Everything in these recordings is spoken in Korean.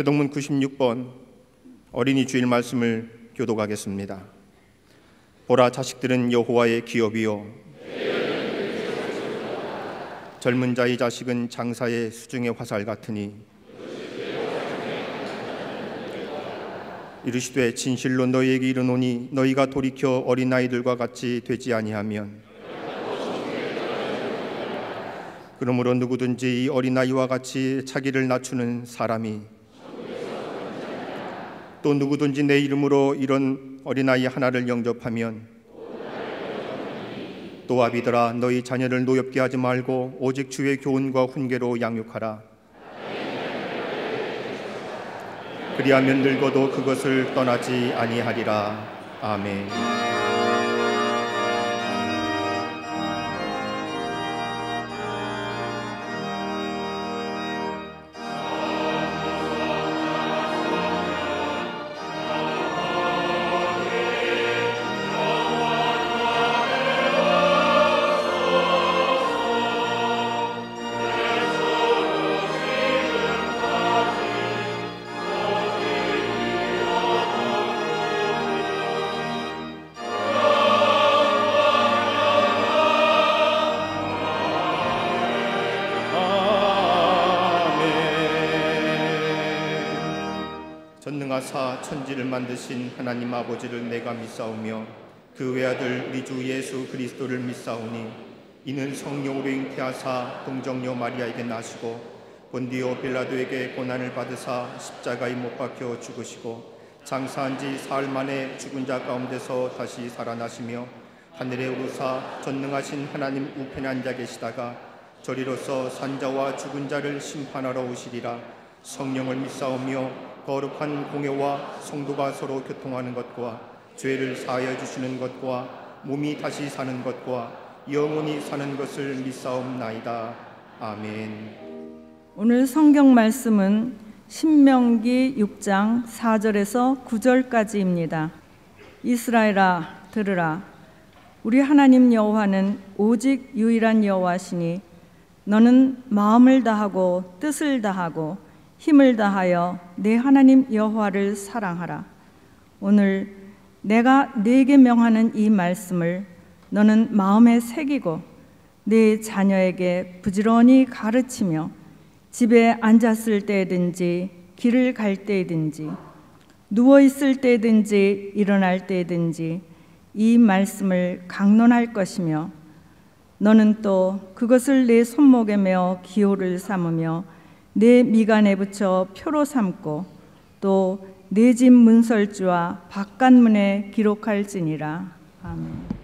교동문 96번 어린이 주일 말씀을 교독하겠습니다. 보라, 자식들은 여호와의 기업이요 젊은 자의 자식은 장사의 수중의 화살 같으니 이르시되 진실로 너희에게 이르노니 너희가 돌이켜 어린아이들과 같이 되지 아니하면 그러므로 누구든지 이 어린아이와 같이 자기를 낮추는 사람이 또 누구든지 내 이름으로 이런 어린아이 하나를 영접하면 또 아비들아 너희 자녀를 노엽게 하지 말고 오직 주의 교훈과 훈계로 양육하라. 그리하면 늙어도 그것을 떠나지 아니하리라. 아멘. 전능하사 천지를 만드신 하나님 아버지를 내가 믿사오며 그 외아들 우리 주 예수 그리스도를 믿사오니 이는 성령으로 잉태하사 동정녀 마리아에게 나시고 본디오 빌라도에게 고난을 받으사 십자가에 못 박혀 죽으시고 장사한 지 사흘 만에 죽은 자 가운데서 다시 살아나시며 하늘에 오르사 전능하신 하나님 우편에 앉아 계시다가 저리로서 산자와 죽은 자를 심판하러 오시리라. 성령을 믿사오며 거룩한 공회와 성도가 서로 교통하는 것과 죄를 사하여 주시는 것과 몸이 다시 사는 것과 영원히 사는 것을 믿사옵나이다. 아멘. 오늘 성경 말씀은 신명기 6장 4절에서 9절까지입니다. 이스라엘아 들으라. 우리 하나님 여호와는 오직 유일한 여호와시니 너는 마음을 다하고 뜻을 다하고 힘을 다하여 내 하나님 여호와를 사랑하라. 오늘 내가 네게 명하는 이 말씀을 너는 마음에 새기고 네 자녀에게 부지런히 가르치며 집에 앉았을 때든지 길을 갈 때든지 누워 있을 때든지 일어날 때든지 이 말씀을 강론할 것이며 너는 또 그것을 내 손목에 메어 기호를 삼으며 내 미간에 붙여 표로 삼고 또 내 집 문설주와 바깥문에 기록할지니라. 아멘.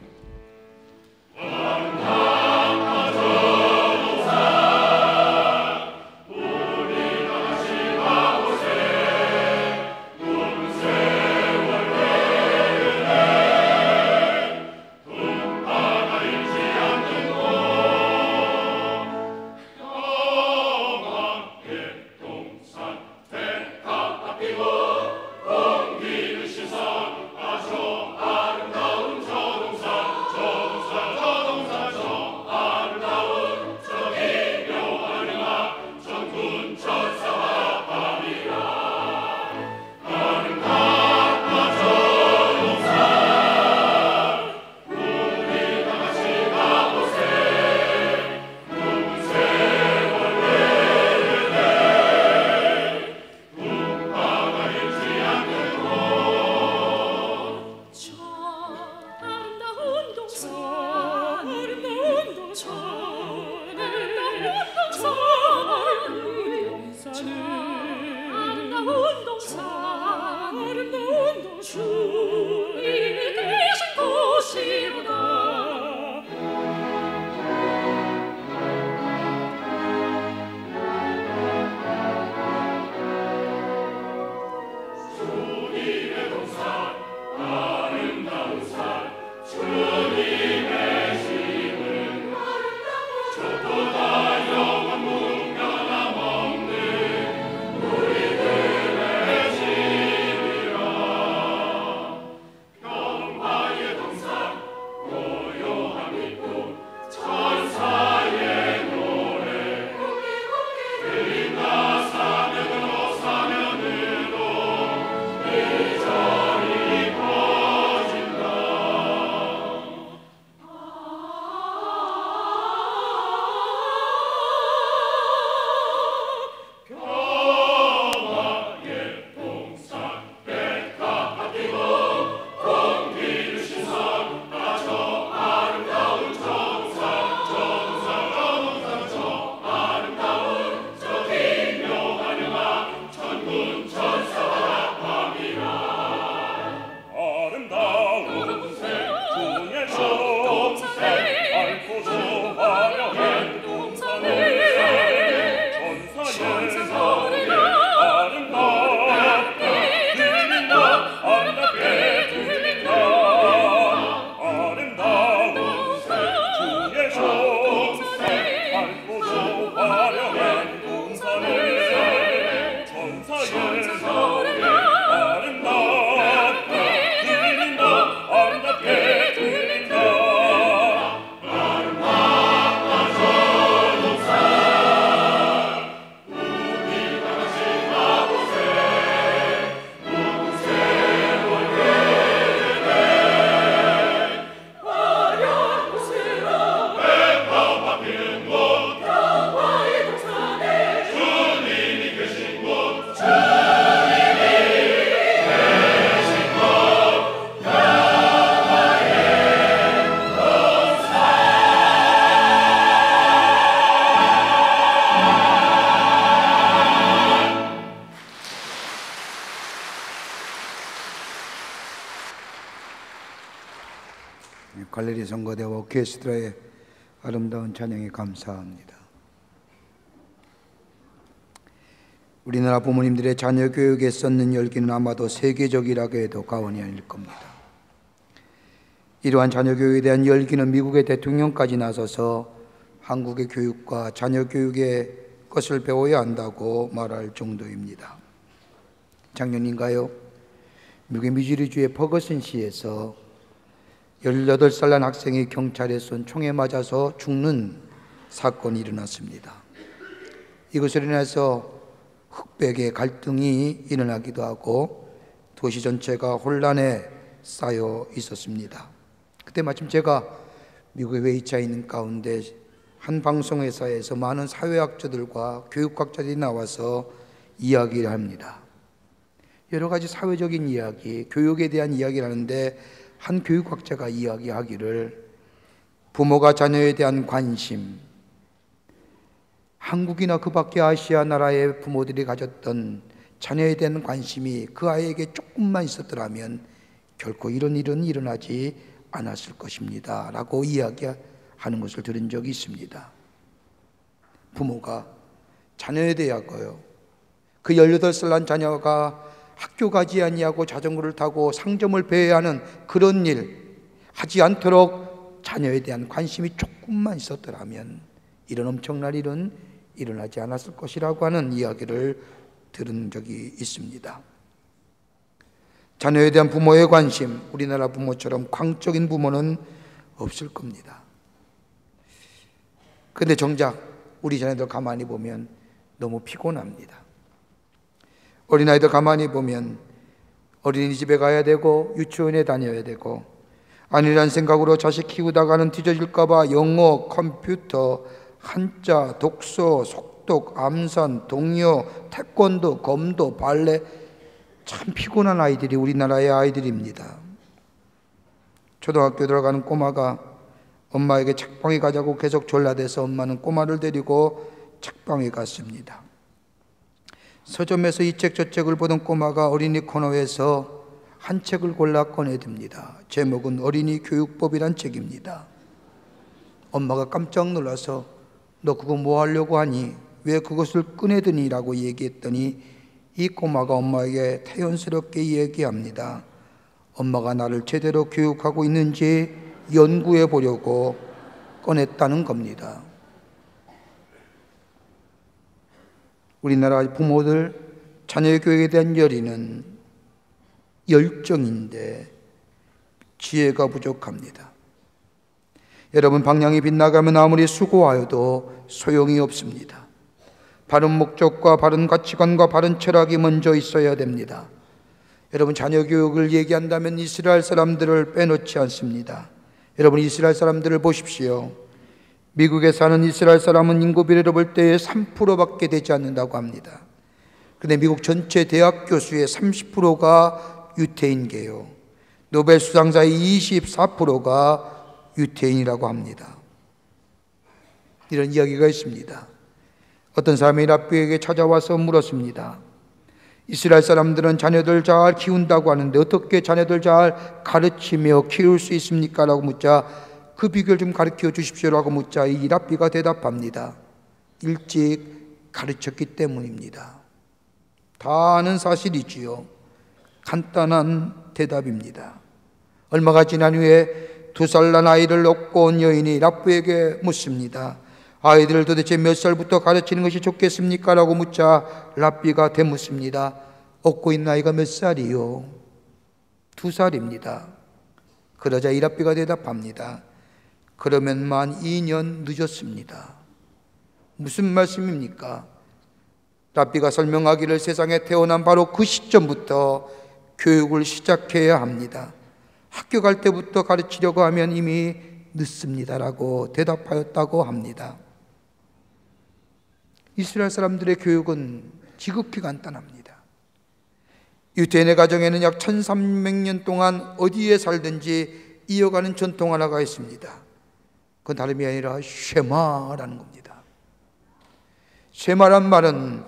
갈레리 성가대와 오케스트라의 아름다운 찬양에 감사합니다. 우리나라 부모님들의 자녀 교육에 쏟는 열기는 아마도 세계적이라고 해도 과언이 아닐 겁니다. 이러한 자녀 교육에 대한 열기는 미국의 대통령까지 나서서 한국의 교육과 자녀 교육의 것을 배워야 한다고 말할 정도입니다. 작년인가요? 미국의 미주리주의 퍼거슨시에서 18살 난 학생이 경찰에 쏜 총에 맞아서 죽는 사건이 일어났습니다. 이것으로 인해서 흑백의 갈등이 일어나기도 하고 도시 전체가 혼란에 쌓여 있었습니다. 그때 마침 제가 미국에 외이차 있는 가운데 한 방송회사에서 많은 사회학자들과 교육학자들이 나와서 이야기를 합니다. 여러 가지 사회적인 이야기, 교육에 대한 이야기를 하는데 한 교육학자가 이야기하기를 부모가 자녀에 대한 관심, 한국이나 그 밖의 아시아 나라의 부모들이 가졌던 자녀에 대한 관심이 그 아이에게 조금만 있었더라면 결코 이런 일은 일어나지 않았을 것입니다 라고 이야기하는 것을 들은 적이 있습니다. 부모가 자녀에 대하여요, 그 18살 난 자녀가 학교 가지 아니하고 자전거를 타고 상점을 배회하는 그런 일 하지 않도록 자녀에 대한 관심이 조금만 있었더라면 이런 엄청난 일은 일어나지 않았을 것이라고 하는 이야기를 들은 적이 있습니다. 자녀에 대한 부모의 관심, 우리나라 부모처럼 광적인 부모는 없을 겁니다. 그런데 정작 우리 자녀들 가만히 보면 너무 피곤합니다. 어린아이들 가만히 보면 어린이집에 가야 되고 유치원에 다녀야 되고 아니란 생각으로 자식 키우다가는 뒤처질까봐 영어, 컴퓨터, 한자, 독서, 속독, 암산, 동요, 태권도, 검도, 발레, 참 피곤한 아이들이 우리나라의 아이들입니다. 초등학교 들어가는 꼬마가 엄마에게 책방에 가자고 계속 졸라대서 엄마는 꼬마를 데리고 책방에 갔습니다. 서점에서 이 책 저 책을 보던 꼬마가 어린이 코너에서 한 책을 골라 꺼내듭니다. 제목은 어린이 교육법이란 책입니다. 엄마가 깜짝 놀라서 너 그거 뭐 하려고 하니? 왜 그것을 꺼내드니? 라고 얘기했더니 이 꼬마가 엄마에게 태연스럽게 얘기합니다. 엄마가 나를 제대로 교육하고 있는지 연구해 보려고 꺼냈다는 겁니다. 우리나라 부모들 자녀의 교육에 대한 열의는 열정인데 지혜가 부족합니다. 여러분, 방향이 빗나가면 아무리 수고하여도 소용이 없습니다. 바른 목적과 바른 가치관과 바른 철학이 먼저 있어야 됩니다. 여러분, 자녀 교육을 얘기한다면 이스라엘 사람들을 빼놓지 않습니다. 여러분, 이스라엘 사람들을 보십시오. 미국에 사는 이스라엘 사람은 인구 비례로 볼 때 3%밖에 되지 않는다고 합니다. 그런데 미국 전체 대학 교수의 30%가 유태인계요, 노벨 수상자의 24%가 유태인이라고 합니다. 이런 이야기가 있습니다. 어떤 사람이 랍비에게 찾아와서 물었습니다. 이스라엘 사람들은 자녀들 잘 키운다고 하는데 어떻게 자녀들 잘 가르치며 키울 수 있습니까? 라고 묻자 그 비결 좀 가르쳐 주십시오라고 묻자 이 랍비가 대답합니다. 일찍 가르쳤기 때문입니다. 다 아는 사실이지요. 간단한 대답입니다. 얼마가 지난 후에 2살 난 아이를 얻고 온 여인이 랍비에게 묻습니다. 아이들을 도대체 몇 살부터 가르치는 것이 좋겠습니까? 라고 묻자 랍비가 되묻습니다. 얻고 있는 아이가 몇 살이요? 2살입니다. 그러자 이 랍비가 대답합니다. 그러면 만 2년 늦었습니다. 무슨 말씀입니까? 랍비가 설명하기를 세상에 태어난 바로 그 시점부터 교육을 시작해야 합니다. 학교 갈 때부터 가르치려고 하면 이미 늦습니다라고 대답하였다고 합니다. 이스라엘 사람들의 교육은 지극히 간단합니다. 유태인의 가정에는 약 1300년 동안 어디에 살든지 이어가는 전통 하나가 있습니다. 그건 다름이 아니라 쉐마라는 겁니다. 쉐마란 말은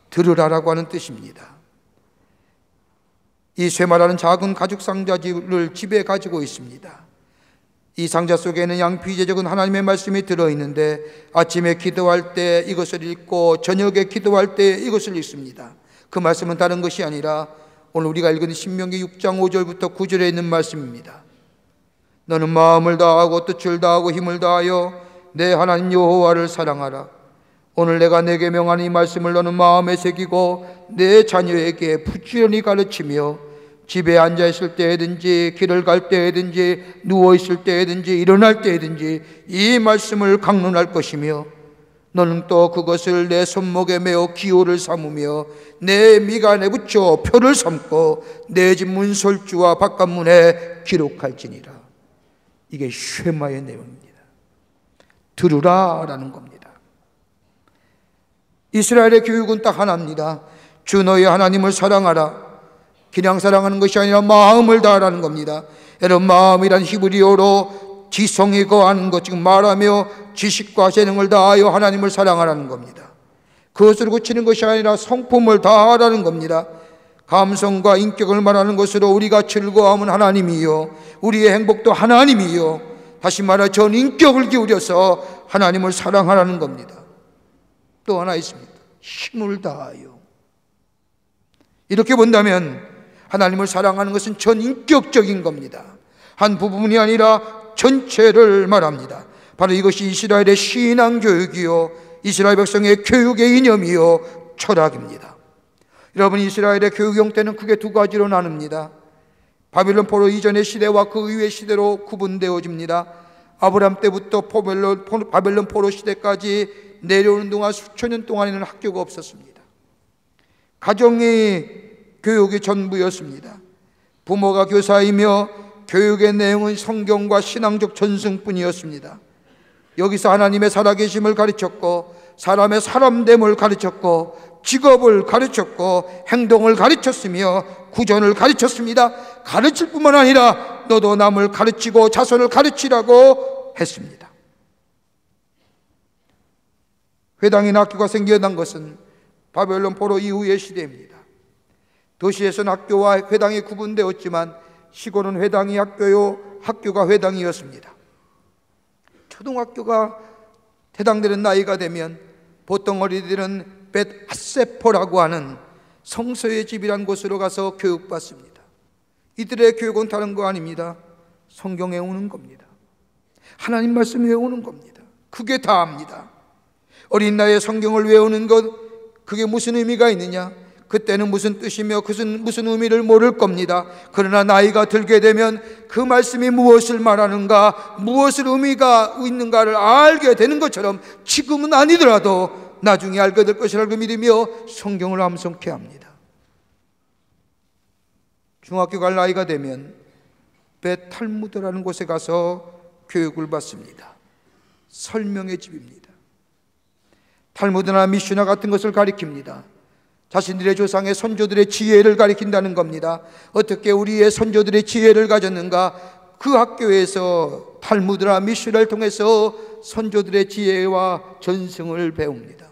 들으라라고 하는 뜻입니다. 이 쉐마라는 작은 가죽 상자를 집에 가지고 있습니다. 이 상자 속에는 양피지에 적은 하나님의 말씀이 들어있는데 아침에 기도할 때 이것을 읽고 저녁에 기도할 때 이것을 읽습니다. 그 말씀은 다른 것이 아니라 오늘 우리가 읽은 신명기 6장 5절부터 9절에 있는 말씀입니다. 너는 마음을 다하고 뜻을 다하고 힘을 다하여 내 하나님 여호와를 사랑하라. 오늘 내가 내게 명한 이 말씀을 너는 마음에 새기고 내 자녀에게 부지런히 가르치며 집에 앉아있을 때든지 길을 갈 때든지 누워있을 때든지 일어날 때든지 이 말씀을 강론할 것이며 너는 또 그것을 내 손목에 메어 기호를 삼으며 내 미간에 붙여 표를 삼고 내 집 문설주와 바깥문에 기록할지니라. 이게 쉐마의 내용입니다. 들으라 라는 겁니다. 이스라엘의 교육은 딱 하나입니다. 주 너희 하나님을 사랑하라. 그냥 사랑하는 것이 아니라 마음을 다하라는 겁니다. 여러분, 마음이란 히브리어로 지성이 거하는 것, 지금 말하며 지식과 재능을 다하여 하나님을 사랑하라는 겁니다. 그것으로 그치는 것이 아니라 성품을 다하라는 겁니다. 감성과 인격을 말하는 것으로 우리가 즐거워하면 하나님이요, 우리의 행복도 하나님이요, 다시 말해 전 인격을 기울여서 하나님을 사랑하라는 겁니다. 또 하나 있습니다. 힘을 다하여. 이렇게 본다면 하나님을 사랑하는 것은 전 인격적인 겁니다. 한 부분이 아니라 전체를 말합니다. 바로 이것이 이스라엘의 신앙교육이요, 이스라엘 백성의 교육의 이념이요, 철학입니다. 여러분, 이스라엘의 교육 형태는 크게 두 가지로 나눕니다. 바빌론 포로 이전의 시대와 그 이후의 시대로 구분되어집니다. 아브라함 때부터 바벨론 포로 시대까지 내려오는 동안 수천 년 동안에는 학교가 없었습니다. 가정이 교육의 전부였습니다. 부모가 교사이며 교육의 내용은 성경과 신앙적 전승뿐이었습니다. 여기서 하나님의 살아계심을 가르쳤고 사람의 사람됨을 가르쳤고 직업을 가르쳤고 행동을 가르쳤으며 구전을 가르쳤습니다. 가르칠 뿐만 아니라 너도 남을 가르치고 자손을 가르치라고 했습니다. 회당이나 학교가 생겨난 것은 바벨론 포로 이후의 시대입니다. 도시에서는 학교와 회당이 구분되었지만 시골은 회당이 학교요, 학교가 회당이었습니다. 초등학교가 해당되는 나이가 되면 보통 어린이들은 벳하세포라고 하는 성서의 집이란 곳으로 가서 교육받습니다. 이들의 교육은 다른 거 아닙니다. 성경 외우는 겁니다. 하나님 말씀 외우는 겁니다. 그게 다합니다. 어린 나이에 성경을 외우는 것, 그게 무슨 의미가 있느냐? 그때는 무슨 뜻이며 무슨 의미를 모를 겁니다. 그러나 나이가 들게 되면 그 말씀이 무엇을 말하는가, 무엇을 의미가 있는가를 알게 되는 것처럼 지금은 아니더라도 나중에 알게 될 것이라고 믿으며 성경을 암송케 합니다. 중학교 갈 나이가 되면 베탈무드라는 곳에 가서 교육을 받습니다. 설명의 집입니다. 탈무드나 미슈나 같은 것을 가리킵니다. 자신들의 조상의 선조들의 지혜를 가리킨다는 겁니다. 어떻게 우리의 선조들의 지혜를 가졌는가? 그 학교에서 탈무드나 미슈나를 통해서 선조들의 지혜와 전승을 배웁니다.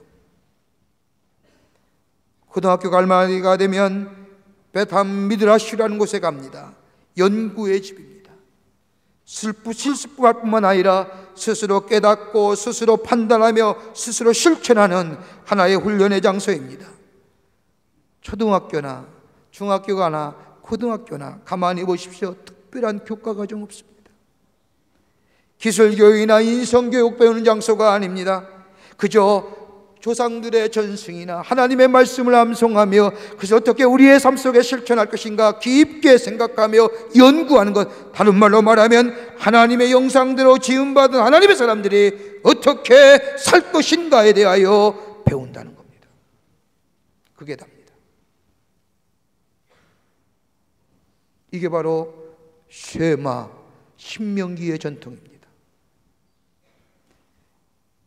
고등학교 갈 나이가 되면 베탐 미드라슈라는 곳에 갑니다. 연구의 집입니다. 실습할 뿐만 아니라 스스로 깨닫고 스스로 판단하며 스스로 실천하는 하나의 훈련의 장소입니다. 초등학교나 중학교나 고등학교나 가만히 보십시오. 특별한 교과과정 없습니다. 기술교육이나 인성교육 배우는 장소가 아닙니다. 그저 조상들의 전승이나 하나님의 말씀을 암송하며 그래서 어떻게 우리의 삶 속에 실천할 것인가 깊게 생각하며 연구하는 것, 다른 말로 말하면 하나님의 형상대로 지음받은 하나님의 사람들이 어떻게 살 것인가에 대하여 배운다는 겁니다. 그게 답니다. 이게 바로 쉐마, 신명기의 전통입니다.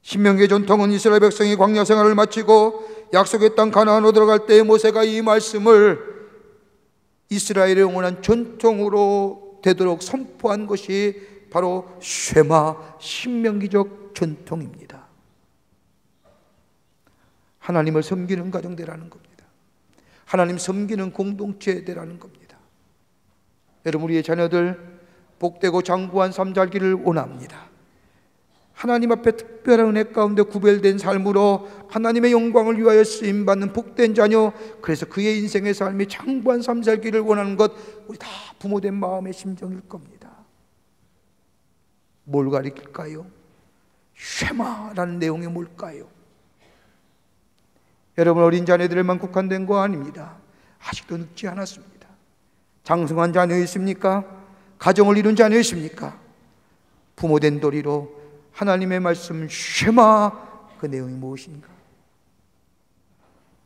신명기의 전통은 이스라엘 백성이 광야 생활을 마치고 약속의 땅 가나안으로 들어갈 때 모세가 이 말씀을 이스라엘의 영원한 전통으로 되도록 선포한 것이 바로 쉐마, 신명기적 전통입니다. 하나님을 섬기는 가정대라는 겁니다. 하나님 섬기는 공동체대라는 겁니다. 여러분, 우리의 자녀들 복되고 장구한 삶 살기를 원합니다. 하나님 앞에 특별한 은혜 가운데 구별된 삶으로 하나님의 영광을 위하여 쓰임받는 복된 자녀, 그래서 그의 인생의 삶이 장구한 삶 살기를 원하는 것, 우리 다 부모된 마음의 심정일 겁니다. 뭘 가리킬까요? 쉐마라는 내용이 뭘까요? 여러분, 어린 자녀들에만 국한된 거 아닙니다. 아직도 늙지 않았습니다. 장성한 자녀 있습니까? 가정을 이룬 자녀 있습니까? 부모된 도리로 하나님의 말씀 쉐마, 그 내용이 무엇인가?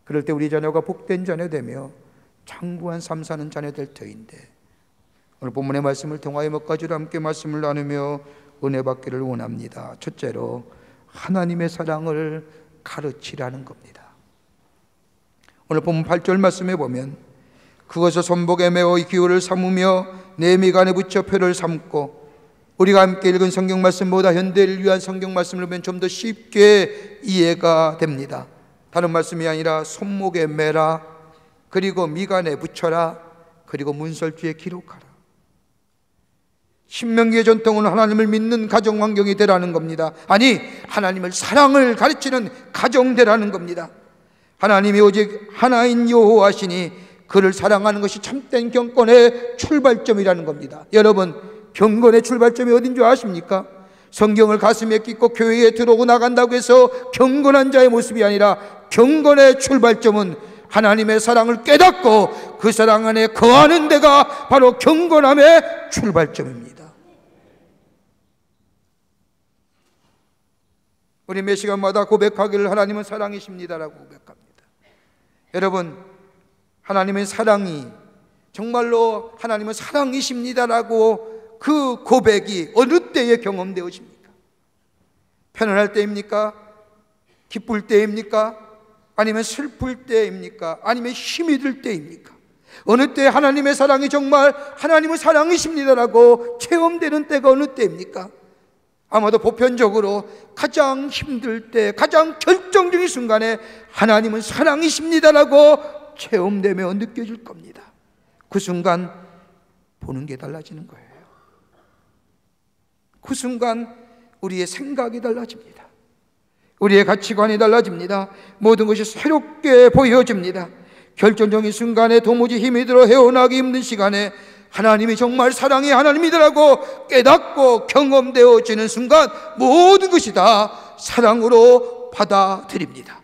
그럴 때 우리 자녀가 복된 자녀 되며 장구한 삶 사는 자녀 될 터인데, 오늘 본문의 말씀을 통하여 몇 가지로 함께 말씀을 나누며 은혜 받기를 원합니다. 첫째로 하나님의 사랑을 가르치라는 겁니다. 오늘 본문 8절 말씀에 보면 그것을 손목에 메어 기호를 삼으며 내 미간에 붙여 표를 삼고, 우리가 함께 읽은 성경 말씀보다 현대를 위한 성경 말씀을 보면 좀 더 쉽게 이해가 됩니다. 다른 말씀이 아니라 손목에 매라, 그리고 미간에 붙여라, 그리고 문설주에 기록하라. 신명기의 전통은 하나님을 믿는 가정 환경이 되라는 겁니다. 아니, 하나님을 사랑을 가르치는 가정 되라는 겁니다. 하나님이 오직 하나인 여호와시니 그를 사랑하는 것이 참된 경건의 출발점이라는 겁니다. 여러분, 경건의 출발점이 어딘 줄 아십니까? 성경을 가슴에 끼고 교회에 들어오고 나간다고 해서 경건한 자의 모습이 아니라, 경건의 출발점은 하나님의 사랑을 깨닫고 그 사랑 안에 거하는 데가 바로 경건함의 출발점입니다. 우리 매 시간마다 고백하기를 하나님은 사랑이십니다라고 고백합니다. 여러분, 하나님의 사랑이 정말로 하나님은 사랑이십니다라고 그 고백이 어느 때에 경험되어집니까? 편안할 때입니까? 기쁠 때입니까? 아니면 슬플 때입니까? 아니면 힘이 들 때입니까? 어느 때 하나님의 사랑이 정말 하나님은 사랑이십니다라고 체험되는 때가 어느 때입니까? 아마도 보편적으로 가장 힘들 때, 가장 결정적인 순간에 하나님은 사랑이십니다라고 체험되며 느껴질 겁니다. 그 순간 보는 게 달라지는 거예요. 그 순간 우리의 생각이 달라집니다. 우리의 가치관이 달라집니다. 모든 것이 새롭게 보여집니다. 결정적인 순간에 도무지 힘이 들어 헤어나기 힘든 시간에 하나님이 정말 사랑의 하나님이더라고 깨닫고 경험되어지는 순간 모든 것이 다 사랑으로 받아들입니다.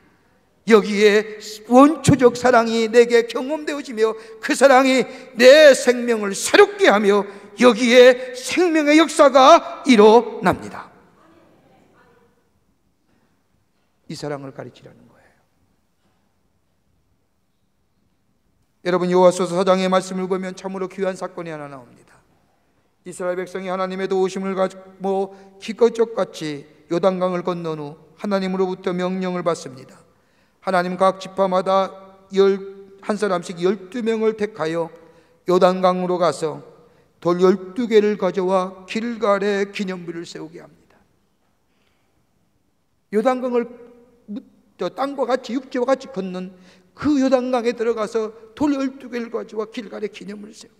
여기에 원초적 사랑이 내게 경험되어지며 그 사랑이 내 생명을 새롭게 하며 여기에 생명의 역사가 일어납니다. 이 사랑을 가르치라는 거예요. 여러분, 여호와서 4장의 말씀을 보면 참으로 귀한 사건이 하나 나옵니다. 이스라엘 백성이 하나님의 도우심을 가지고 기껏적같이 요단강을 건넌 후 하나님으로부터 명령을 받습니다. 하나님 각 지파마다 한 사람씩 12명을 택하여 요단강으로 가서 돌 12개를 가져와 길갈에 기념비를 세우게 합니다. 요단강을 땅과 같이 육지와 같이 걷는 그 요단강에 들어가서 돌 12개를 가져와 길갈에 기념을 세우.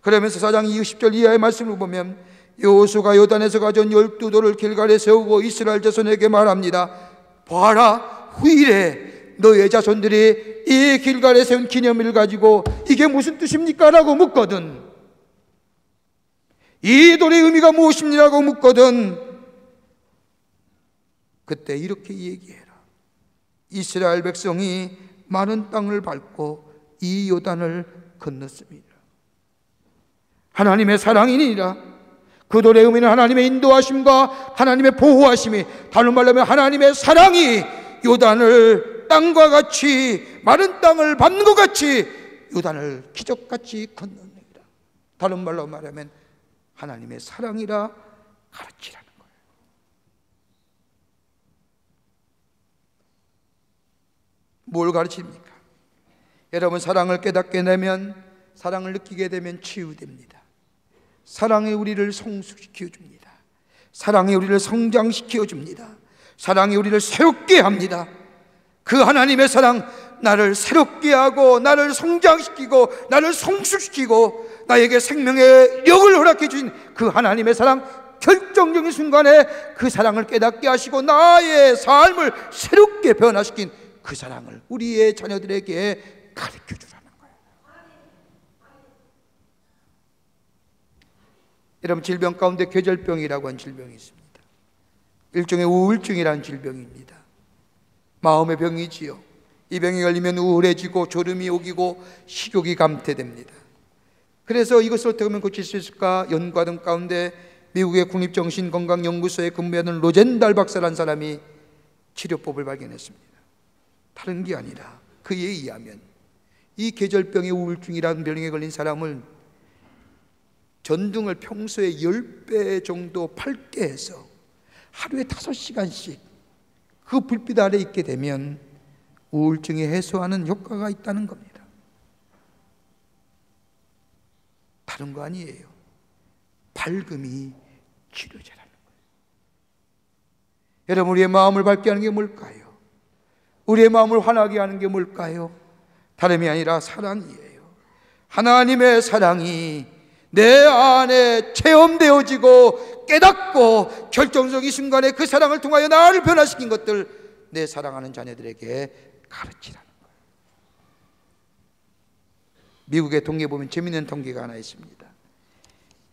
그러면서 4장 20절 이하의 말씀을 보면 여호수아가 요단에서 가져온 12돌을 길갈에 세우고 이스라엘 자손에게 말합니다. 봐라, 후일에 너의 자손들이 이 길갈에 세운 기념비를 가지고 이게 무슨 뜻입니까? 라고 묻거든. 이 돌의 의미가 무엇입니다라고 묻거든. 그때 이렇게 얘기해라. 이스라엘 백성이 많은 땅을 밟고 이 요단을 건넜습니다. 하나님의 사랑이니라. 그 돌의 의미는 하나님의 인도하심과 하나님의 보호하심이, 다른 말로 하면 하나님의 사랑이 요단을 땅과 같이, 마른 땅을 밟는 것 같이 요단을 기적같이 건너니라. 다른 말로 말하면 하나님의 사랑이라 가르치라는 거예요. 뭘 가르칩니까? 여러분, 사랑을 깨닫게 되면, 사랑을 느끼게 되면 치유됩니다. 사랑이 우리를 성숙시켜 줍니다. 사랑이 우리를 성장시켜 줍니다. 사랑이 우리를 새롭게 합니다. 그 하나님의 사랑, 나를 새롭게 하고 나를 성장시키고 나를 성숙시키고 나에게 생명의 영을 허락해 주신 그 하나님의 사랑, 결정적인 순간에 그 사랑을 깨닫게 하시고 나의 삶을 새롭게 변화시킨 그 사랑을 우리의 자녀들에게 가르쳐 주라는 거예요. 여러분, 질병 가운데 계절병이라고 하는 질병이 있습니다. 일종의 우울증이라는 질병입니다. 마음의 병이지요. 이 병에 걸리면 우울해지고 졸음이 오기고 식욕이 감퇴됩니다. 그래서 이것을 어떻게 하면 고칠 수 있을까 연구하던 가운데 미국의 국립정신건강연구소에 근무하는 로젠달 박사라는 사람이 치료법을 발견했습니다. 다른 게 아니라 그에 의하면 이 계절병의 우울증이라는 병에 걸린 사람을 전등을 평소에 10배 정도 밝게 해서 하루에 5시간씩 그 불빛 아래 있게 되면 우울증이 해소하는 효과가 있다는 겁니다. 다른 거 아니에요. 밝음이 치료제라는 거예요. 여러분, 우리의 마음을 밝게 하는 게 뭘까요? 우리의 마음을 환하게 하는 게 뭘까요? 다름이 아니라 사랑이에요. 하나님의 사랑이 내 안에 체험되어지고 깨닫고 결정적인 순간에 그 사랑을 통하여 나를 변화시킨 것들 내 사랑하는 자녀들에게 가르치라는 거예요. 미국의 통계에 보면 재미있는 통계가 하나 있습니다.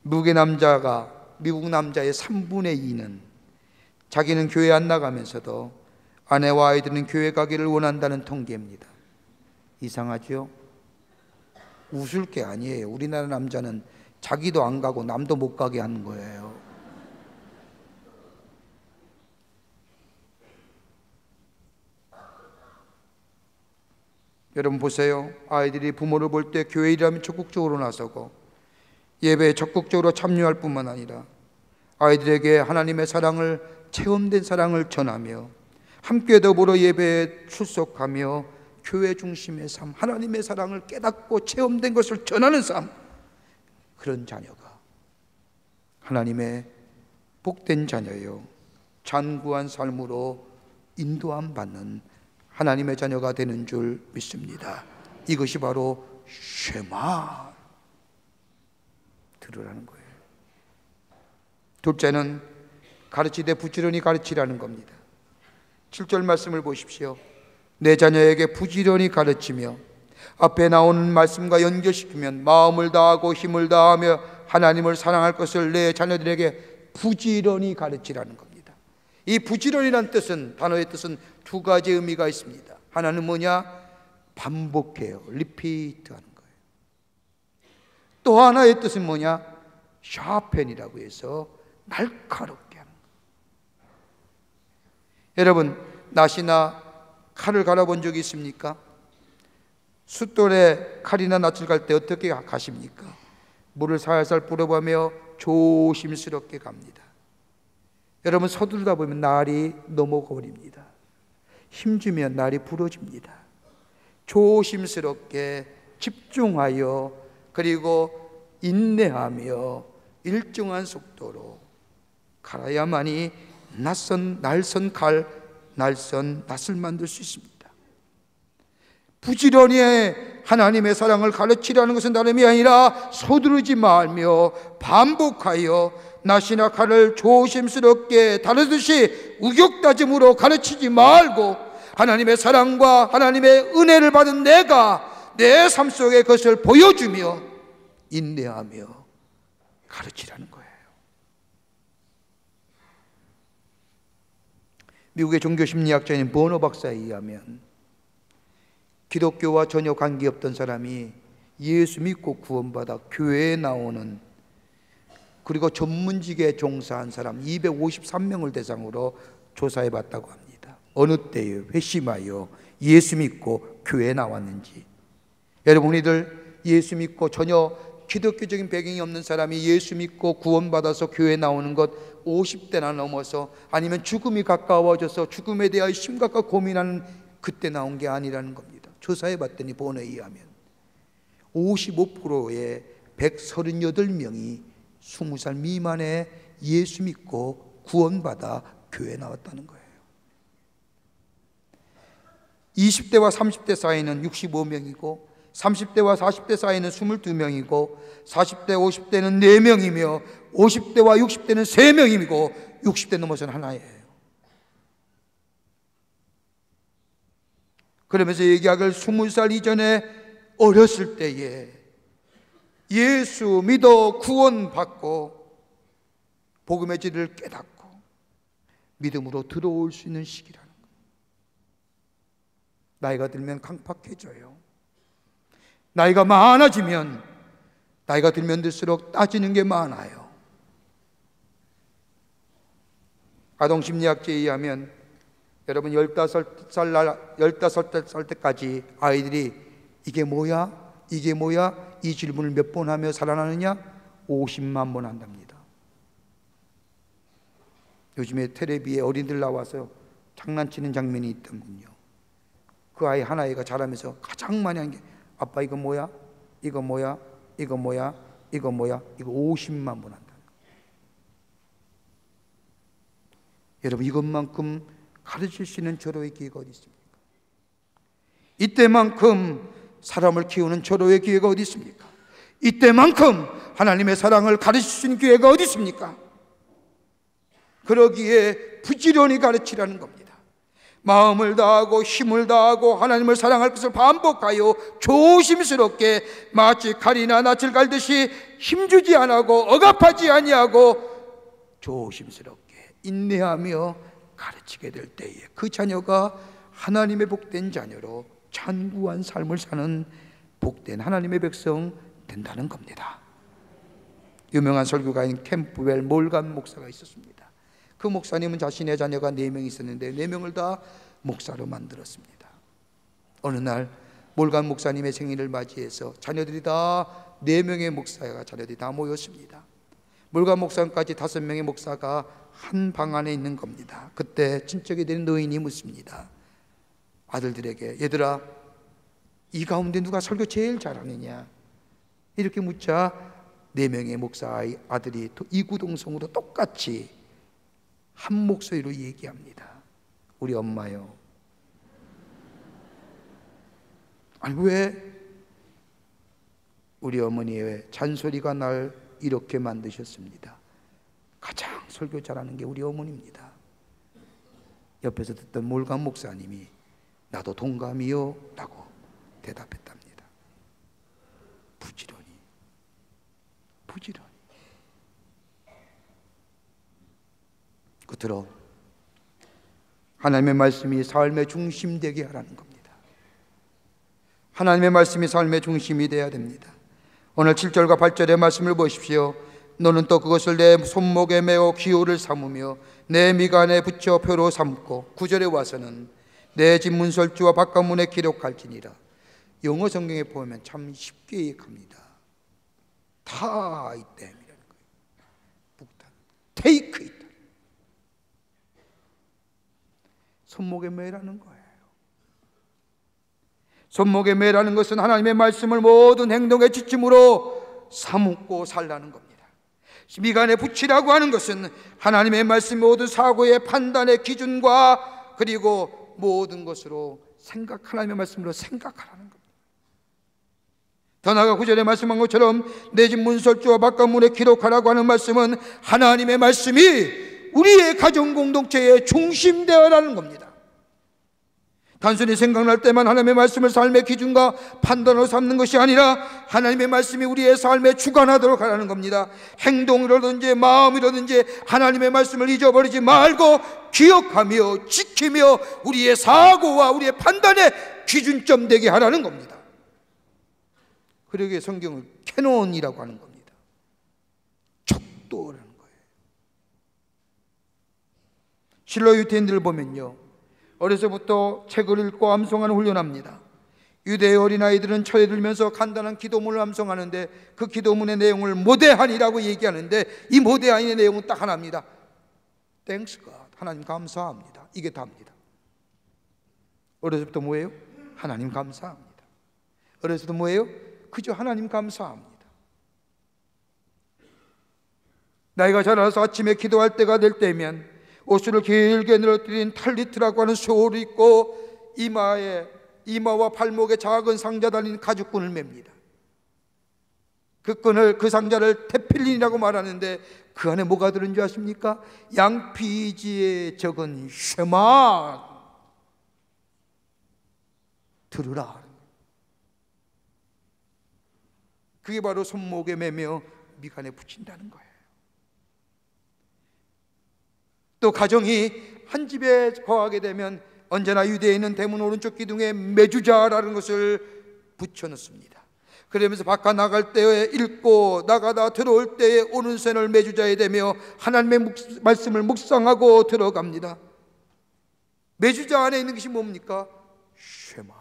미국 남자의 3분의 2는 자기는 교회 안 나가면서도 아내와 아이들은 교회 가기를 원한다는 통계입니다. 이상하죠? 웃을 게 아니에요. 우리나라 남자는 자기도 안 가고 남도 못 가게 하는 거예요. 여러분 보세요. 아이들이 부모를 볼 때 교회 일하면 적극적으로 나서고 예배에 적극적으로 참여할 뿐만 아니라 아이들에게 하나님의 사랑을, 체험된 사랑을 전하며 함께 더불어 예배에 출석하며 교회 중심의 삶, 하나님의 사랑을 깨닫고 체험된 것을 전하는 삶, 그런 자녀가 하나님의 복된 자녀요, 잔구한 삶으로 인도함 받는 하나님의 자녀가 되는 줄 믿습니다. 이것이 바로 쉐마, 들으라는 거예요. 둘째는 가르치되 부지런히 가르치라는 겁니다. 7절 말씀을 보십시오. 내 자녀에게 부지런히 가르치며, 앞에 나오는 말씀과 연결시키면 마음을 다하고 힘을 다하며 하나님을 사랑할 것을 내 자녀들에게 부지런히 가르치라는 겁니다. 이 부지런이라는 뜻은, 단어의 뜻은 두 가지 의미가 있습니다. 하나는 뭐냐? 반복해요. 리피트 하는 거예요. 또 하나의 뜻은 뭐냐? 샤펜이라고 해서 날카롭게 하는 거예요. 여러분, 낫이나 칼을 갈아본 적이 있습니까? 숫돌에 칼이나 낫을 갈 때 어떻게 가십니까? 물을 살살 뿌려보며 조심스럽게 갑니다. 여러분, 서두르다 보면 날이 넘어가 버립니다. 힘주면 날이 부러집니다. 조심스럽게 집중하여 그리고 인내하며 일정한 속도로 갈아야만이 날선 칼, 날선 낫을 만들 수 있습니다. 부지런히 하나님의 사랑을 가르치라는 것은 다름이 아니라 서두르지 말며 반복하여 낫이나 칼을 조심스럽게 다루듯이 우격다짐으로 가르치지 말고 하나님의 사랑과 하나님의 은혜를 받은 내가 내 삶 속에 그것을 보여주며 인내하며 가르치라는 거예요. 미국의 종교심리학자인 버너 박사에 의하면 기독교와 전혀 관계없던 사람이 예수 믿고 구원받아 교회에 나오는, 그리고 전문직에 종사한 사람 253명을 대상으로 조사해 봤다고 합니다. 어느 때에 회심하여 예수 믿고 교회에 나왔는지. 여러분, 우리들 예수 믿고 전혀 기독교적인 배경이 없는 사람이 예수 믿고 구원받아서 교회에 나오는 것 50대나 넘어서, 아니면 죽음이 가까워져서 죽음에 대하여 심각하게 고민하는 그때 나온 게 아니라는 겁니다. 조사해 봤더니 본에 의하면 55%의 138명이 20살 미만에 예수 믿고 구원받아 교회에 나왔다는 거예요. 20대와 30대 사이는 65명이고 30대와 40대 사이는 22명이고 40대 50대는 4명이며 50대와 60대는 3명이고 60대 넘어서는 하나예요. 그러면서 얘기하길 20살 이전에 어렸을 때에 예수 믿어 구원받고 복음의 진리를 깨닫고 믿음으로 들어올 수 있는 시기라는 거예요. 나이가 들면 강팍해져요. 나이가 많아지면 나이가 들면 들수록 따지는 게 많아요. 아동심리학자에 의하면 여러분 15살 때까지 아이들이 이게 뭐야? 이게 뭐야? 이 질문을 몇 번 하며 살아나느냐? 50만 번 한답니다. 요즘에 텔레비에 어린이들 나와서 장난치는 장면이 있더군요. 그 아이 하나애가 자라면서 가장 많이 한 게 아빠 이거 뭐야? 이거 뭐야? 이거 뭐야? 이거 뭐야? 이거 50만 번 한다. 여러분 이것만큼 가르칠 수 있는 절호의 기회가 어디 있습니까? 이때만큼 사람을 키우는 절호의 기회가 어디 있습니까? 이때만큼 하나님의 사랑을 가르칠 수 있는 기회가 어디 있습니까? 그러기에 부지런히 가르치라는 겁니다. 마음을 다하고 힘을 다하고 하나님을 사랑할 것을 반복하여 조심스럽게 마치 칼이나 낯을 갈듯이 힘주지 않고 억압하지 아니하고 조심스럽게 인내하며 가르치게 될 때에 그 자녀가 하나님의 복된 자녀로 찬구한 삶을 사는 복된 하나님의 백성 된다는 겁니다. 유명한 설교가인 캠프웰 몰간 목사가 있었습니다. 그 목사님은 자신의 자녀가 4명 있었는데 4명을 다 목사로 만들었습니다. 어느 날 몰간 목사님의 생일을 맞이해서 자녀들이 다 4명의 목사가 자녀들이 다 모였습니다. 몰간 목사님까지 5명의 목사가 한 방 안에 있는 겁니다. 그때 친척이 된 노인이 묻습니다. 아들들에게 얘들아 이 가운데 누가 설교 제일 잘하느냐 이렇게 묻자 4명의 목사 아들이 이구동성으로 똑같이 한 목소리로 얘기합니다. 우리 엄마요. 아니 왜? 우리 어머니의 잔소리가 날 이렇게 만드셨습니다. 가장 설교 잘하는 게 우리 어머니입니다. 옆에서 듣던 몰간 목사님이 나도 동감이요 라고 대답했답니다. 부지런히 끝으로 하나님의 말씀이 삶의 중심 되게 하라는 겁니다. 하나님의 말씀이 삶의 중심이 되어야 됩니다. 오늘 7절과 8절의 말씀을 보십시오. 너는 또 그것을 내 손목에 메어 기호를 삼으며 내 미간에 붙여 표로 삼고 9절에 와서는 내 집 문설주와 바깥문에 기록할지니라. 영어 성경에 보면 참 쉽게 얘기합니다. tie them이라는 거예요. 북탄, take it. 손목에 매라는 거예요. 손목에 매라는 것은 하나님의 말씀을 모든 행동의 지침으로 삼고 살라는 겁니다. 미간에 붙이라고 하는 것은 하나님의 말씀 모든 사고의 판단의 기준과 그리고 모든 것으로 하나님의 말씀으로 생각하라는 겁니다. 더 나아가 9절에 말씀한 것처럼 내 집 문설주와 바깥문에 기록하라고 하는 말씀은 하나님의 말씀이 우리의 가정 공동체의 중심 되어라는 겁니다. 단순히 생각날 때만 하나님의 말씀을 삶의 기준과 판단으로 삼는 것이 아니라 하나님의 말씀이 우리의 삶에 주관하도록 하라는 겁니다. 행동이라든지 마음이라든지 하나님의 말씀을 잊어버리지 말고 기억하며 지키며 우리의 사고와 우리의 판단의 기준점 되게 하라는 겁니다. 그러기에 성경을 캐논이라고 하는 겁니다. 척도라는 거예요. 실로 유태인들을 보면요, 어려서부터 책을 읽고 암송하는 훈련합니다. 유대의 어린아이들은 철에 들면서 간단한 기도문을 암송하는데 그 기도문의 내용을 모대한이라고 얘기하는데 이 모대한의 내용은 딱 하나입니다. Thanks God, 하나님 감사합니다. 이게 답니다. 어려서부터 뭐예요? 하나님 감사합니다. 어려서부터 뭐예요? 그저 하나님 감사합니다. 나이가 자라서 아침에 기도할 때가 될 때면 옷을 길게 늘어뜨린 탈리트라고 하는 소를 입고 이마에 이마와 발목에 작은 상자 달린 가죽끈을 맵니다. 그 상자를 테필린이라고 말하는데 그 안에 뭐가 들은 줄 아십니까? 양피지에 적은 쉐마, 들으라. 그게 바로 손목에 매며 미간에 붙인다는 거예요. 또 가정이 한 집에 거하게 되면 언제나 유대에 있는 대문 오른쪽 기둥에 메주자라는 것을 붙여놓습니다. 그러면서 바깥 나갈 때에 읽고 나가다 들어올 때에 오른손을 메주자에 대며 하나님의 말씀을 묵상하고 들어갑니다. 메주자 안에 있는 것이 뭡니까? 쉐마.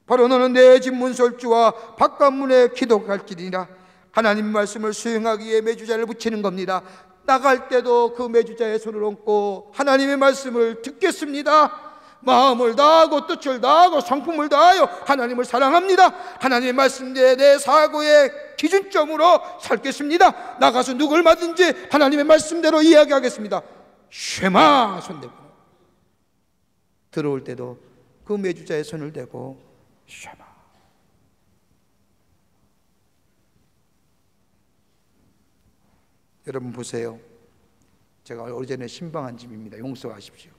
바로 너는 내 집 문설주와 바깥문에 기도할지니라. 하나님 말씀을 수행하기에 메주자를 붙이는 겁니다. 나갈 때도 그 메주자의 손을 얹고 하나님의 말씀을 듣겠습니다. 마음을 다하고 뜻을 다하고 성품을 다하여 하나님을 사랑합니다. 하나님의 말씀대에 내 사고의 기준점으로 살겠습니다. 나가서 누굴 만든지 하나님의 말씀대로 이야기하겠습니다. 쉐마 손대고 들어올 때도 그 메주자의 손을 대고 쉐마. 여러분 보세요. 제가 오전에 신방한 집입니다. 용서하십시오.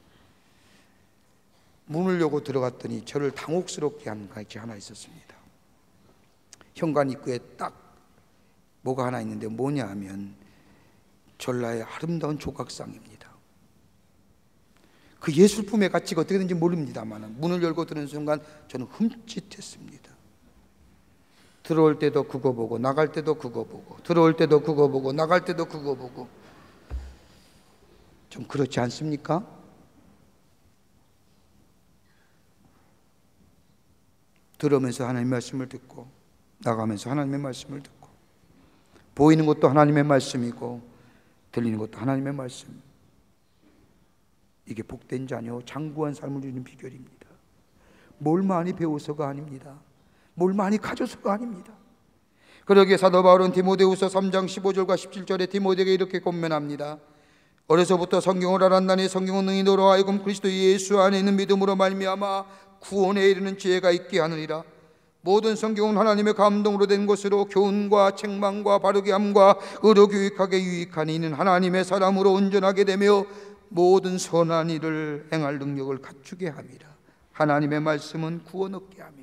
문을 열고 들어갔더니 저를 당혹스럽게 한 것이 하나 있었습니다. 현관 입구에 딱 뭐가 하나 있는데 뭐냐 하면 전라의 아름다운 조각상입니다. 그 예술품의 가치가 어떻게 되는지 모릅니다만 문을 열고 들어오는 순간 저는 흠칫했습니다. 들어올 때도 그거 보고 나갈 때도 그거 보고 들어올 때도 그거 보고 나갈 때도 그거 보고. 좀 그렇지 않습니까? 들어오면서 하나님의 말씀을 듣고 나가면서 하나님의 말씀을 듣고 보이는 것도 하나님의 말씀이고 들리는 것도 하나님의 말씀. 이게 복된 자녀 장구한 삶을 누리는 비결입니다. 뭘 많이 배워서가 아닙니다. 뭘 많이 가져서가 아닙니다. 그러기에 사도 바울은 디모데후서 3장 15절과 17절에 디모데에게 이렇게 권면합니다. 어려서부터 성경을 알았나니 성경은 너희 너로 하여금 그리스도 예수 안에 있는 믿음으로 말미암아 구원에 이르는 지혜가 있게 하느니라. 모든 성경은 하나님의 감동으로 된 것으로 교훈과 책망과 바르게 함과 의로 교육하게 유익하니 이는 하나님의 사람으로 온전하게 되며 모든 선한 일을 행할 능력을 갖추게 함이라. 하나님의 말씀은 구원 얻게 하며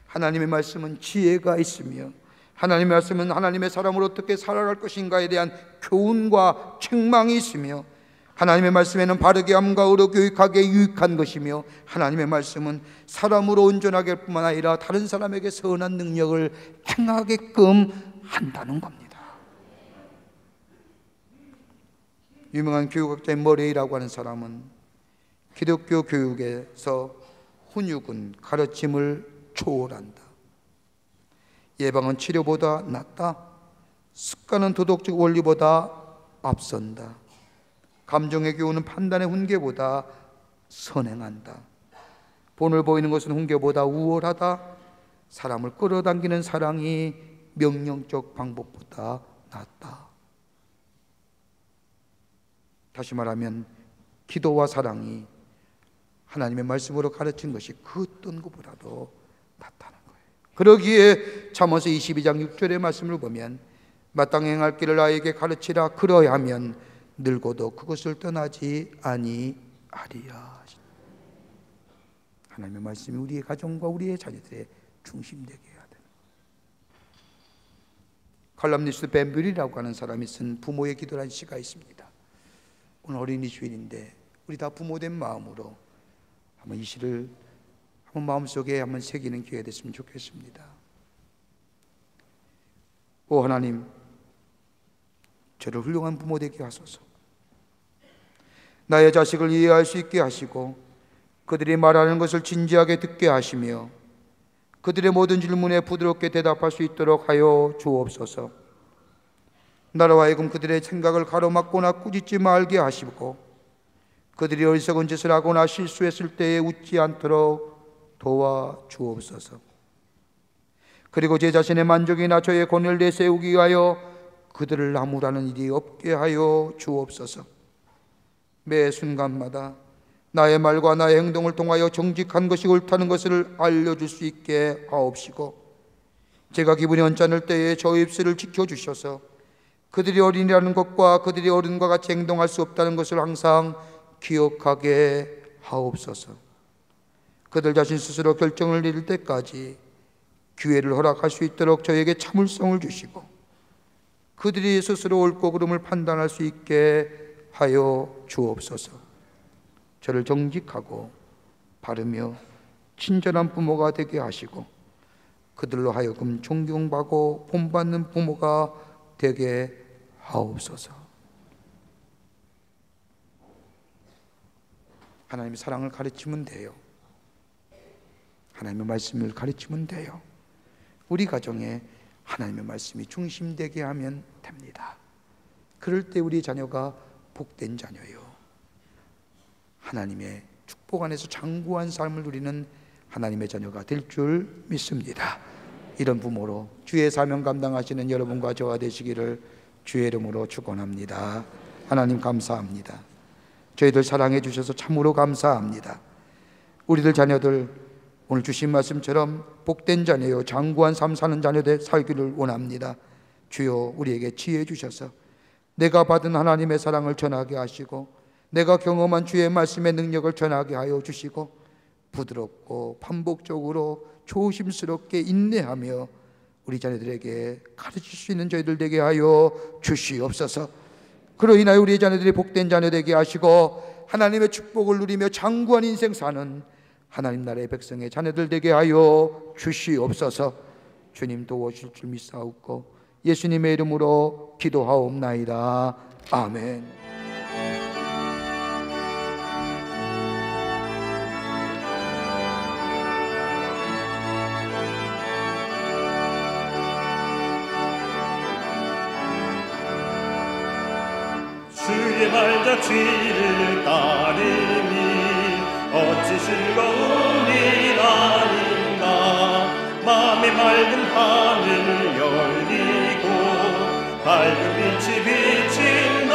하나님의 말씀은 지혜가 있으며 하나님의 말씀은 하나님의 사람으로 어떻게 살아갈 것인가에 대한 교훈과 책망이 있으며 하나님의 말씀에는 바르게 함과 의로 교육하게 유익한 것이며 하나님의 말씀은 사람으로 온전하게 할 뿐만 아니라 다른 사람에게 선한 능력을 행하게끔 한다는 겁니다. 유명한 교육학자인 머레이라고 하는 사람은 기독교 교육에서 훈육은 가르침을 초월한다. 예방은 치료보다 낫다. 습관은 도덕적 원리보다 앞선다. 감정의 교훈은 판단의 훈계보다 선행한다. 본을 보이는 것은 훈계보다 우월하다. 사람을 끌어당기는 사랑이 명령적 방법보다 낫다. 다시 말하면 기도와 사랑이 하나님의 말씀으로 가르친 것이 그 어떤 것보다도 낫다는 거예요. 그러기에 잠언서 22장 6절의 말씀을 보면 마땅히 행할 길을 아이에게 가르치라. 그러하면 늙어도 그것을 떠나지 아니하리라. 하나님의 말씀이 우리의 가정과 우리의 자녀들의 중심되게 해야 됩니다. 칼럼니스트 벤뷰리라고 하는 사람이 쓴 부모의 기도라는 시가 있습니다. 오늘 어린이 주일인데 우리 다 부모된 마음으로 한번 이 시를 한번 마음속에 한번 새기는 기회가 됐으면 좋겠습니다. 오 하나님, 저를 훌륭한 부모 되게 하소서. 나의 자식을 이해할 수 있게 하시고 그들이 말하는 것을 진지하게 듣게 하시며 그들의 모든 질문에 부드럽게 대답할 수 있도록 하여 주옵소서. 나로 하여금 그들의 생각을 가로막거나 꾸짖지 말게 하시고 그들이 어리석은 짓을 하거나 실수했을 때에 웃지 않도록 도와주옵소서. 그리고 제 자신의 만족이나 저의 권위를 내세우기 위하여 그들을 나무라는 일이 없게 하여 주옵소서. 매 순간마다 나의 말과 나의 행동을 통하여 정직한 것이 옳다는 것을 알려줄 수 있게 하옵시고, 제가 기분이 언짢을 때에 저의 입술을 지켜주셔서 그들이 어린이라는 것과 그들이 어른과 같이 행동할 수 없다는 것을 항상 기억하게 하옵소서. 그들 자신 스스로 결정을 내릴 때까지 기회를 허락할 수 있도록 저에게 참을성을 주시고, 그들이 스스로 옳고 그름을 판단할 수 있게 하여 주옵소서. 저를 정직하고 바르며 친절한 부모가 되게 하시고, 그들로 하여금 존경받고 본받는 부모가 되게 하옵소서. 하나님의 사랑을 가르치면 돼요. 하나님의 말씀을 가르치면 돼요. 우리 가정에 하나님의 말씀이 중심되게 하면 됩니다. 그럴 때 우리 자녀가 복된 자녀요, 하나님의 축복 안에서 장구한 삶을 누리는 하나님의 자녀가 될 줄 믿습니다. 이런 부모로 주의 사명 감당하시는 여러분과 저와 되시기를 주의 이름으로 축원합니다. 하나님 감사합니다. 저희들 사랑해 주셔서 참으로 감사합니다. 우리들 자녀들 오늘 주신 말씀처럼 복된 자녀요, 장구한 삶 사는 자녀들 살기를 원합니다. 주여, 우리에게 지혜 주셔서 내가 받은 하나님의 사랑을 전하게 하시고, 내가 경험한 주의 말씀의 능력을 전하게 하여 주시고, 부드럽고 반복적으로 조심스럽게 인내하며 우리 자녀들에게 가르칠 수 있는 저희들 되게 하여 주시옵소서. 그로 인하여 우리 자녀들이 복된 자녀 되게 하시고, 하나님의 축복을 누리며 장구한 인생 사는 하나님 나라의 백성의 자녀들 되게 하여 주시옵소서. 주님 도우실 줄 믿사옵고 예수님의 이름으로 기도하옵나이다. 아멘. 주의 발자취를 따르니 어찌 즐거운 일 아닌가. 맘의 맑은 하늘 열리고 밝은 빛이 비친다.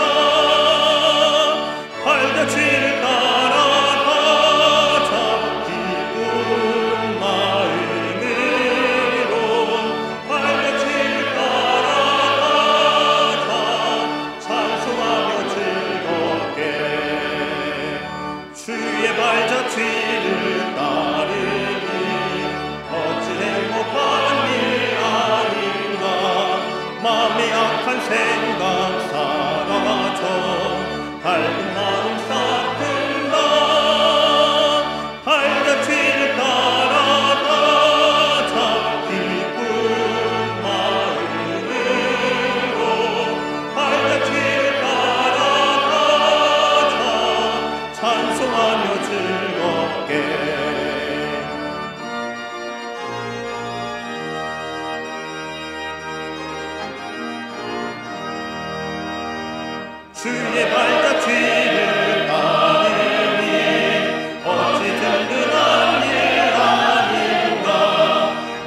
발자취를 따라가자 기쁜 마음으로. 발자취를 따라가자 찬송하며 즐겁게. 주의 발자취를 따르니 어찌 행복한 일 아닌가. 마음의 악한 생각 사라져 밝은 마음 싹든다. 발자취를 따라가자 기쁜 마음으로. 발자취를 따라가자 찬송하며 즐겁게. 주의 발자취를 따르니 어찌 든든한 일 아닌가.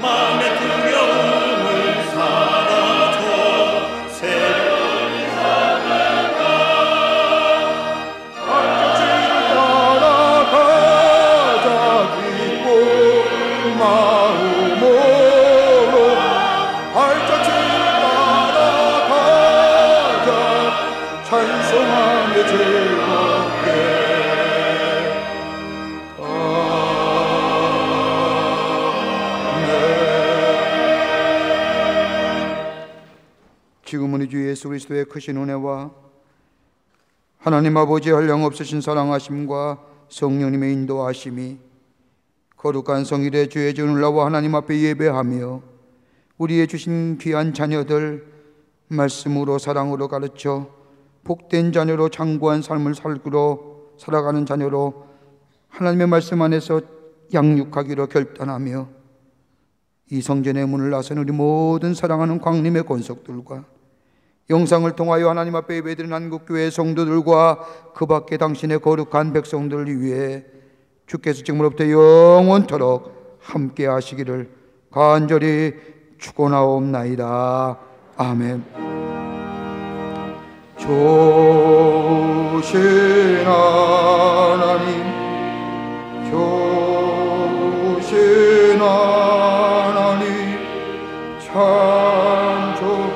마음의 두려움을 사라져 새로운 삶을 발자취를 따라가자 기쁜 마음으로. 발자취를 따라가자 찬송하며 즐겁게. 지금은 우리 주 예수 그리스도의 크신 은혜와 하나님 아버지의 한량없으신 사랑하심과 성령님의 인도하심이 거룩한 성일의 주의 전을라와 하나님 앞에 예배하며 우리의 주신 귀한 자녀들 말씀으로 사랑으로 가르쳐 복된 자녀로 장구한 삶을 살아가는 자녀로 하나님의 말씀 안에서 양육하기로 결단하며 이 성전의 문을 나선 우리 모든 사랑하는 광림의 권속들과 영상을 통하여 하나님 앞에 예배드리는 한국교회 성도들과 그 밖에 당신의 거룩한 백성들을 위해 주께서 지금으로부터 영원토록 함께 하시기를 간절히 축원하옵나이다. 아멘. 좋으신 하나님 주옵소서.